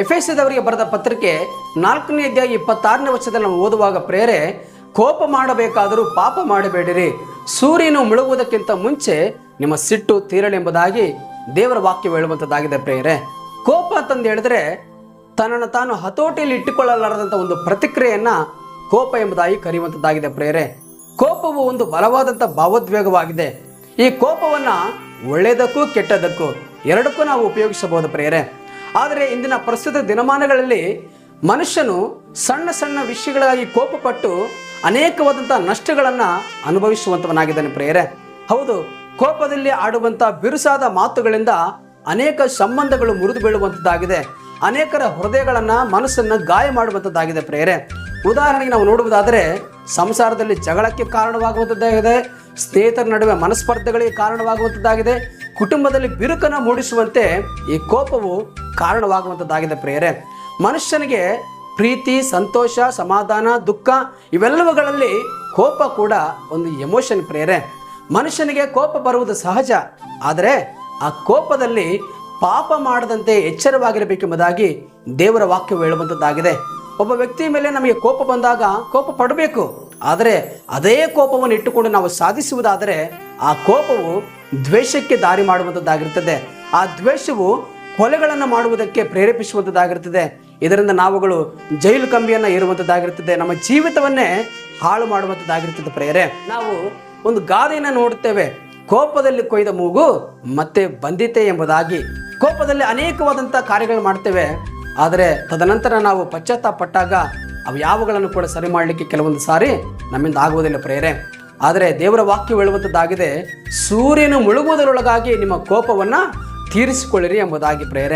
ಎಫೆಸದವರಿಗೆ ಬರೆದ ಪತ್ರಿಕೆ 4ನೇ ಅಧ್ಯಾಯ 26ನೇ ವಚನದಲ್ಲಿ ನಾವು ಓದುವಾಗ ಪ್ರೇರೆ, ಕೋಪ ಮಾಡಬೇಕಾದರೂ ಪಾಪ ಮಾಡಬೇಡಿರಿ, ಸೂರ್ಯನು ಮುಳುಗುವುದಕ್ಕಿಂತ ಮುಂಚೆ ನಿಮ್ಮ ಸಿಟ್ಟು ತೀರಲಿ ಎಂಬುದಾಗಿ ದೇವರ ವಾಕ್ಯ ಹೇಳುವಂಥದ್ದಾಗಿದೆ ಪ್ರೇರೆ. ಕೋಪ ಅಂತಂದು ಹೇಳಿದ್ರೆ ತನ್ನನ್ನು ತಾನು ಹತೋಟಿಯಲ್ಲಿ ಇಟ್ಟುಕೊಳ್ಳಲಾರದಂಥ ಒಂದು ಪ್ರತಿಕ್ರಿಯೆಯನ್ನ ಕೋಪ ಎಂಬುದಾಗಿ ಕರೆಯುವಂಥದ್ದಾಗಿದೆ ಪ್ರೇರೆ. ಕೋಪವು ಒಂದು ಬಲವಾದಂಥ ಭಾವೋದ್ವೇಗವಾಗಿದೆ. ಈ ಕೋಪವನ್ನ ಒಳ್ಳೆಯದಕ್ಕೂ ಕೆಟ್ಟದಕ್ಕೂ ಎರಡಕ್ಕೂ ನಾವು ಉಪಯೋಗಿಸಬಹುದು ಪ್ರೇರೆ. ಆದರೆ ಇಂದಿನ ಪ್ರಸ್ತುತ ದಿನಮಾನಗಳಲ್ಲಿ ಮನುಷ್ಯನು ಸಣ್ಣ ಸಣ್ಣ ವಿಷಯಗಳಾಗಿ ಕೋಪಪಟ್ಟು ಅನೇಕವಾದಂಥ ನಷ್ಟಗಳನ್ನು ಅನುಭವಿಸುವಂಥವನಾಗಿದ್ದಾನೆ ಪ್ರೇರೆ. ಹೌದು, ಕೋಪದಲ್ಲಿ ಆಡುವಂಥ ಬಿರುಸಾದ ಮಾತುಗಳಿಂದ ಅನೇಕ ಸಂಬಂಧಗಳು ಮುರಿದು ಬೀಳುವಂಥದ್ದಾಗಿದೆ. ಅನೇಕರ ಹೃದಯಗಳನ್ನು ಮನಸ್ಸನ್ನು ಗಾಯ ಮಾಡುವಂಥದ್ದಾಗಿದೆ ಪ್ರೇರೆ. ಉದಾಹರಣೆಗೆ ನಾವು ನೋಡುವುದಾದರೆ ಸಂಸಾರದಲ್ಲಿ ಜಗಳಕ್ಕೆ ಕಾರಣವಾಗುವಂಥದ್ದಾಗಿದೆ, ಸ್ನೇಹಿತರ ನಡುವೆ ಮನಸ್ಪರ್ಧೆಗಳಿಗೆ ಕಾರಣವಾಗುವಂಥದ್ದಾಗಿದೆ, ಕುಟುಂಬದಲ್ಲಿ ಬಿರುಕನ್ನು ಮೂಡಿಸುವಂತೆ ಈ ಕೋಪವು ಕಾರಣವಾಗುವಂಥದ್ದಾಗಿದೆ ಪ್ರೇರೆ. ಮನುಷ್ಯನಿಗೆ ಪ್ರೀತಿ, ಸಂತೋಷ, ಸಮಾಧಾನ, ದುಃಖ ಇವೆಲ್ಲವುಗಳಲ್ಲಿ ಕೋಪ ಕೂಡ ಒಂದು ಎಮೋಷನ್ ಪ್ರೇರೆ. ಮನುಷ್ಯನಿಗೆ ಕೋಪ ಬರುವುದು ಸಹಜ, ಆದರೆ ಆ ಕೋಪದಲ್ಲಿ ಪಾಪ ಮಾಡದಂತೆ ಎಚ್ಚರವಾಗಿರಬೇಕೆಂಬುದಾಗಿ ದೇವರ ವಾಕ್ಯವು ಹೇಳುವಂಥದ್ದಾಗಿದೆ. ಒಬ್ಬ ವ್ಯಕ್ತಿಯ ಮೇಲೆ ನಮಗೆ ಕೋಪ ಬಂದಾಗ ಕೋಪ ಪಡಬೇಕು, ಆದರೆ ಅದೇ ಕೋಪವನ್ನು ಇಟ್ಟುಕೊಂಡು ನಾವು ಸಾಧಿಸುವುದಾದರೆ ಆ ಕೋಪವು ದ್ವೇಷಕ್ಕೆ ದಾರಿ ಮಾಡುವಂಥದ್ದಾಗಿರ್ತದೆ. ಆ ದ್ವೇಷವು ಕೊಲೆಗಳನ್ನು ಮಾಡುವುದಕ್ಕೆ ಪ್ರೇರೇಪಿಸುವಂಥದ್ದಾಗಿರ್ತದೆ. ಇದರಿಂದ ನಾವುಗಳು ಜೈಲು ಕಂಬಿಯನ್ನು ಏರುವಂಥದ್ದಾಗಿರ್ತದೆ, ನಮ್ಮ ಜೀವಿತವನ್ನೇ ಹಾಳು ಮಾಡುವಂಥದ್ದಾಗಿರ್ತದೆ ಪ್ರೇರೆ. ನಾವು ಒಂದು ಗಾದೆಯನ್ನು ನೋಡುತ್ತೇವೆ, ಕೋಪದಲ್ಲಿ ಕೊಯ್ದ ಮೂಗು ಮತ್ತೆ ಬಂದಿತೆ ಎಂಬುದಾಗಿ. ಕೋಪದಲ್ಲಿ ಅನೇಕವಾದಂಥ ಕಾರ್ಯಗಳು ಮಾಡ್ತೇವೆ, ಆದರೆ ತದನಂತರ ನಾವು ಪಶ್ಚಾತ್ತಾಪಟ್ಟಾಗ ಅವು ಯಾವುಗಳನ್ನು ಕೂಡ ಸರಿ ಮಾಡಲಿಕ್ಕೆ ಕೆಲವೊಂದು ಸಾರಿ ನಮ್ಮಿಂದ ಆಗುವುದಿಲ್ಲ ಪ್ರೇರೆ. ಆದರೆ ದೇವರ ವಾಕ್ಯ ಹೇಳುವಂಥದ್ದಾಗಿದೆ, ಸೂರ್ಯನು ಮುಳುಗುವುದರೊಳಗಾಗಿ ನಿಮ್ಮ ಕೋಪವನ್ನು ತೀರಿಸಿಕೊಳ್ಳಿರಿ ಎಂಬುದಾಗಿ ಪ್ರೇರೆ.